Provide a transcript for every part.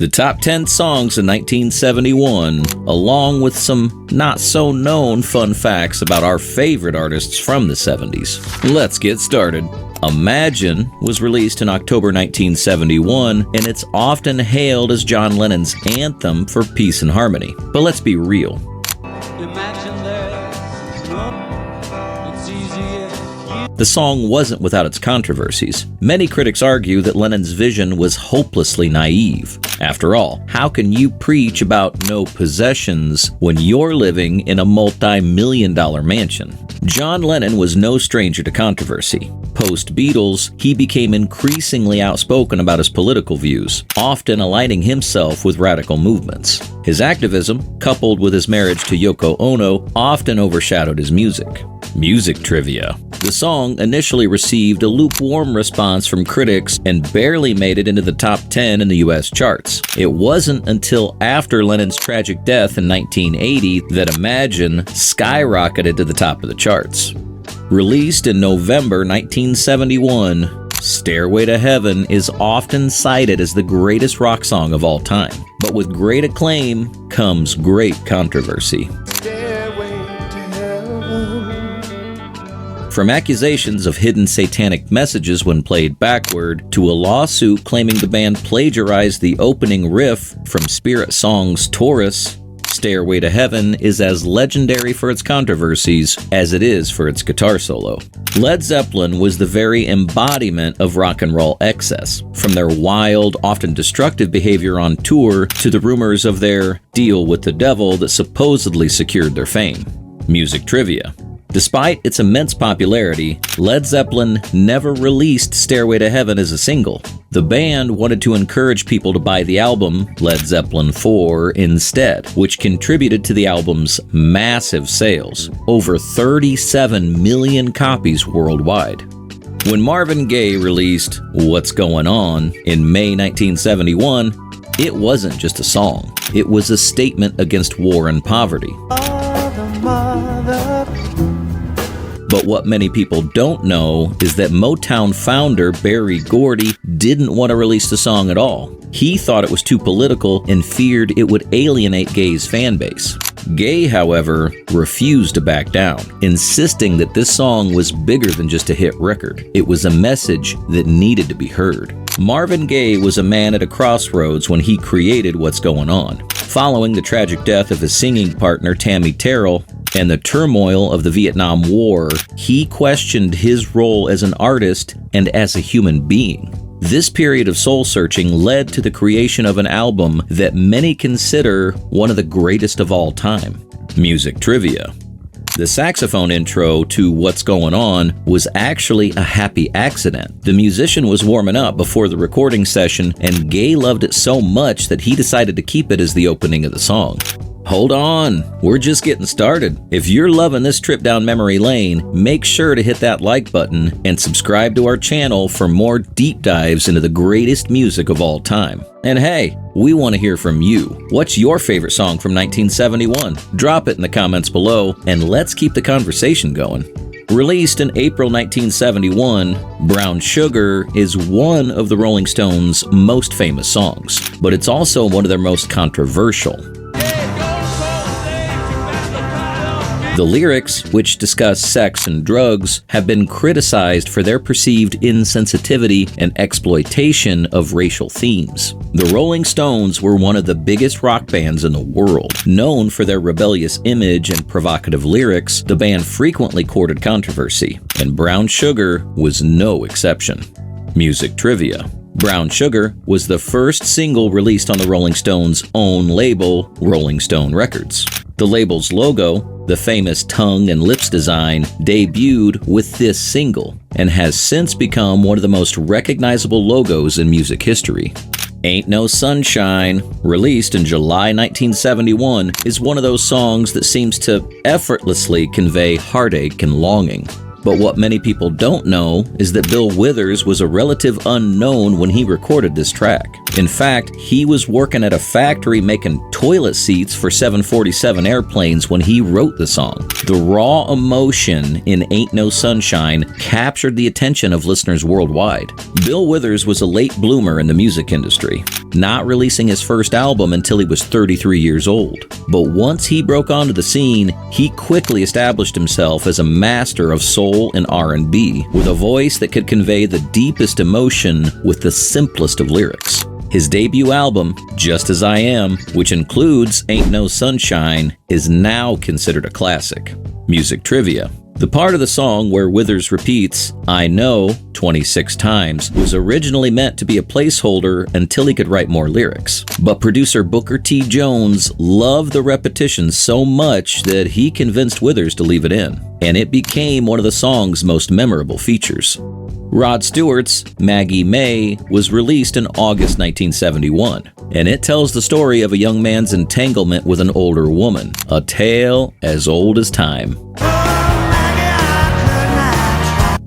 The top 10 songs in 1971, along with some not-so-known fun facts about our favorite artists from the 70s. Let's get started. Imagine was released in October 1971, and it's often hailed as John Lennon's anthem for peace and harmony. But let's be real. The song wasn't without its controversies. Many critics argue that Lennon's vision was hopelessly naive. After all, how can you preach about no possessions when you're living in a multi-million-dollar mansion? John Lennon was no stranger to controversy. Post-Beatles, he became increasingly outspoken about his political views, often aligning himself with radical movements. His activism, coupled with his marriage to Yoko Ono, often overshadowed his music. Music trivia. The song initially received a lukewarm response from critics and barely made it into the top 10 in the US charts. It wasn't until after Lennon's tragic death in 1980 that Imagine skyrocketed to the top of the charts. Released in November 1971, Stairway to Heaven is often cited as the greatest rock song of all time. But with great acclaim comes great controversy. From accusations of hidden satanic messages when played backward, to a lawsuit claiming the band plagiarized the opening riff from Spirit Song's Taurus, Stairway to Heaven is as legendary for its controversies as it is for its guitar solo. Led Zeppelin was the very embodiment of rock and roll excess, from their wild, often destructive behavior on tour to the rumors of their deal with the devil that supposedly secured their fame. Music trivia. Despite its immense popularity, Led Zeppelin never released Stairway to Heaven as a single. The band wanted to encourage people to buy the album Led Zeppelin 4 instead, which contributed to the album's massive sales, over 37 million copies worldwide. When Marvin Gaye released What's Going On in May 1971, it wasn't just a song. It was a statement against war and poverty. But what many people don't know is that Motown founder Berry Gordy didn't want to release the song at all. He thought it was too political and feared it would alienate Gaye's fan base. Gaye, however, refused to back down, insisting that this song was bigger than just a hit record. It was a message that needed to be heard. Marvin Gaye was a man at a crossroads when he created What's Going On. Following the tragic death of his singing partner Tammy Terrell and the turmoil of the Vietnam War, he questioned his role as an artist and as a human being. This period of soul-searching led to the creation of an album that many consider one of the greatest of all time. Music trivia. The saxophone intro to What's Going On was actually a happy accident. The musician was warming up before the recording session, and Gaye loved it so much that he decided to keep it as the opening of the song. Hold on, we're just getting started. If you're loving this trip down memory lane, make sure to hit that like button and subscribe to our channel for more deep dives into the greatest music of all time. And hey, we want to hear from you. What's your favorite song from 1971? Drop it in the comments below, and let's keep the conversation going. Released in April 1971, Brown Sugar is one of the Rolling Stones' most famous songs, but it's also one of their most controversial. The lyrics, which discuss sex and drugs, have been criticized for their perceived insensitivity and exploitation of racial themes. The Rolling Stones were one of the biggest rock bands in the world. Known for their rebellious image and provocative lyrics, the band frequently courted controversy, and Brown Sugar was no exception. Music trivia. Brown Sugar was the first single released on the Rolling Stones' own label, Rolling Stone Records. The label's logo, the famous tongue and lips design, debuted with this single and has since become one of the most recognizable logos in music history. Ain't No Sunshine, released in July 1971, is one of those songs that seems to effortlessly convey heartache and longing. But what many people don't know is that Bill Withers was a relative unknown when he recorded this track. In fact, he was working at a factory making toilet seats for 747 airplanes when he wrote the song. The raw emotion in Ain't No Sunshine captured the attention of listeners worldwide. Bill Withers was a late bloomer in the music industry, not releasing his first album until he was 33 years old. But once he broke onto the scene, he quickly established himself as a master of soul and R&B, with a voice that could convey the deepest emotion with the simplest of lyrics. His debut album, Just As I Am, which includes Ain't No Sunshine, is now considered a classic. Music trivia. The part of the song where Withers repeats, "I know," 26 times, was originally meant to be a placeholder until he could write more lyrics. But producer Booker T. Jones loved the repetition so much that he convinced Withers to leave it in, and it became one of the song's most memorable features. Rod Stewart's Maggie May was released in August 1971, and it tells the story of a young man's entanglement with an older woman, a tale as old as time.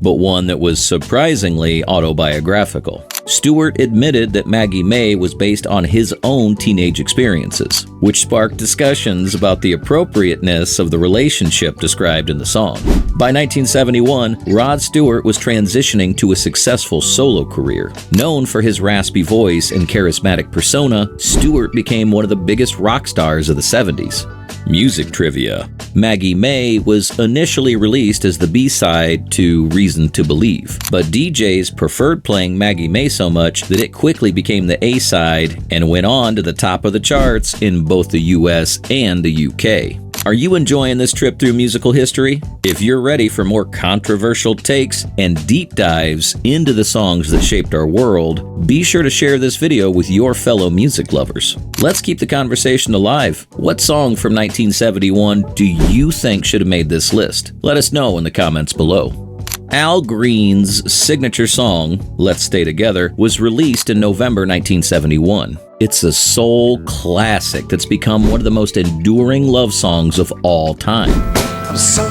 But one that was surprisingly autobiographical. Stewart admitted that Maggie May was based on his own teenage experiences, which sparked discussions about the appropriateness of the relationship described in the song. By 1971, Rod Stewart was transitioning to a successful solo career. Known for his raspy voice and charismatic persona, Stewart became one of the biggest rock stars of the 70s. Music trivia. Maggie May was initially released as the B-side to Reason to Believe, but DJs preferred playing Maggie May so much that it quickly became the A-side and went on to the top of the charts in both the US and the UK. Are you enjoying this trip through musical history? If you're ready for more controversial takes and deep dives into the songs that shaped our world, be sure to share this video with your fellow music lovers. Let's keep the conversation alive. What song from 1971 do you think should have made this list? Let us know in the comments below. Al Green's signature song, Let's Stay Together, was released in November 1971. It's a soul classic that's become one of the most enduring love songs of all time. I'm so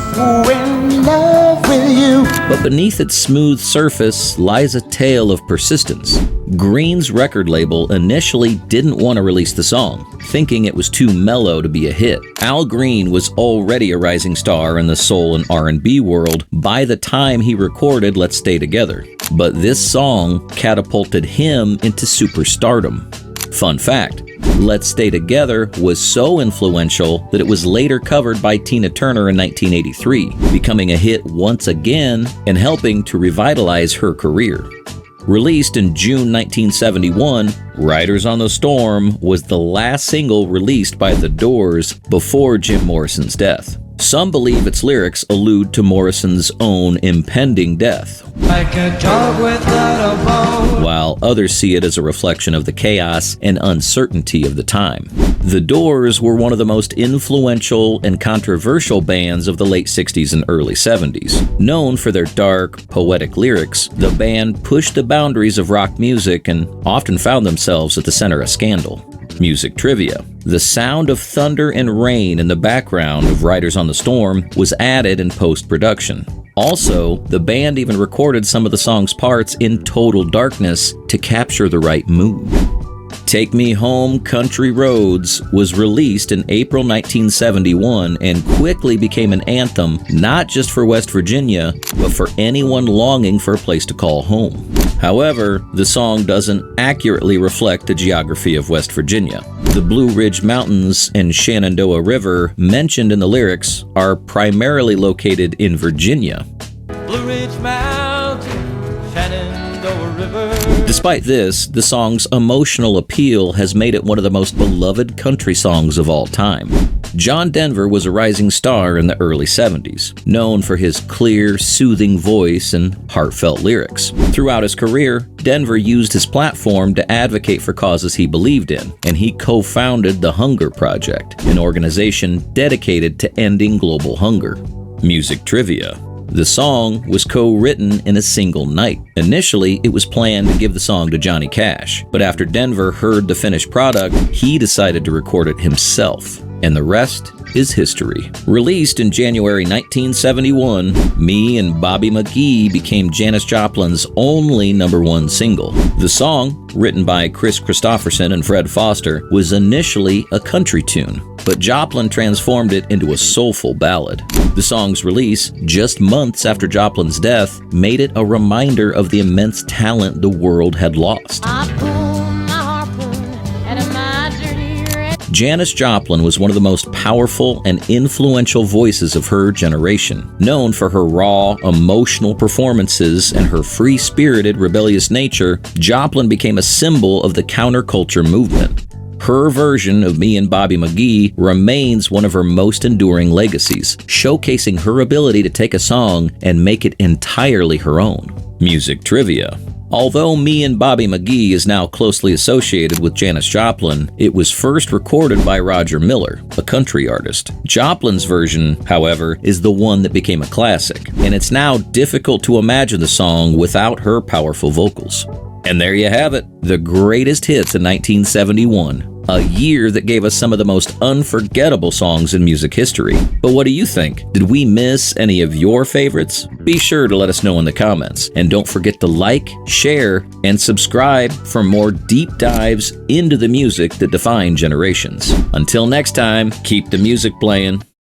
in love with you. But beneath its smooth surface lies a tale of persistence. Green's record label initially didn't want to release the song, thinking it was too mellow to be a hit. Al Green was already a rising star in the soul and R&B world by the time he recorded Let's Stay Together, but this song catapulted him into superstardom. Fun fact, Let's Stay Together was so influential that it was later covered by Tina Turner in 1983, becoming a hit once again and helping to revitalize her career. Released in June 1971, Riders on the Storm was the last single released by The Doors before Jim Morrison's death. Some believe its lyrics allude to Morrison's own impending death, like a dog without a bone, while others see it as a reflection of the chaos and uncertainty of the time. The Doors were one of the most influential and controversial bands of the late 60s and early 70s. Known for their dark, poetic lyrics, the band pushed the boundaries of rock music and often found themselves at the center of scandal. Music trivia. The sound of thunder and rain in the background of Riders on the Storm was added in post-production. Also, the band even recorded some of the song's parts in total darkness to capture the right mood. Take Me Home, Country Roads was released in April 1971 and quickly became an anthem not just for West Virginia, but for anyone longing for a place to call home. However, the song doesn't accurately reflect the geography of West Virginia. The Blue Ridge Mountains and Shenandoah River mentioned in the lyrics are primarily located in Virginia. Blue Ridge Mountain, Shenandoah River. Despite this, the song's emotional appeal has made it one of the most beloved country songs of all time. John Denver was a rising star in the early 70s, known for his clear, soothing voice and heartfelt lyrics. Throughout his career, Denver used his platform to advocate for causes he believed in, and he co-founded the Hunger Project, an organization dedicated to ending global hunger. Music trivia. The song was co-written in a single night. Initially, it was planned to give the song to Johnny Cash, but after Denver heard the finished product, he decided to record it himself. and the rest is history. Released in January 1971, Me and Bobby McGee became Janis Joplin's only #1 single. The song, written by Chris Christopherson and Fred Foster, was initially a country tune, but Joplin transformed it into a soulful ballad. The song's release, just months after Joplin's death, made it a reminder of the immense talent the world had lost. Janis Joplin was one of the most powerful and influential voices of her generation. Known for her raw, emotional performances and her free-spirited, rebellious nature, Joplin became a symbol of the counterculture movement. Her version of Me and Bobby McGee remains one of her most enduring legacies, showcasing her ability to take a song and make it entirely her own. Music trivia. Although Me and Bobby McGee is now closely associated with Janis Joplin, it was first recorded by Roger Miller, a country artist. Joplin's version, however, is the one that became a classic, and it's now difficult to imagine the song without her powerful vocals. And there you have it, the greatest hits in 1971. A year that gave us some of the most unforgettable songs in music history. But what do you think? Did we miss any of your favorites? Be sure to let us know in the comments. And don't forget to like, share, and subscribe for more deep dives into the music that defined generations. Until next time, keep the music playing.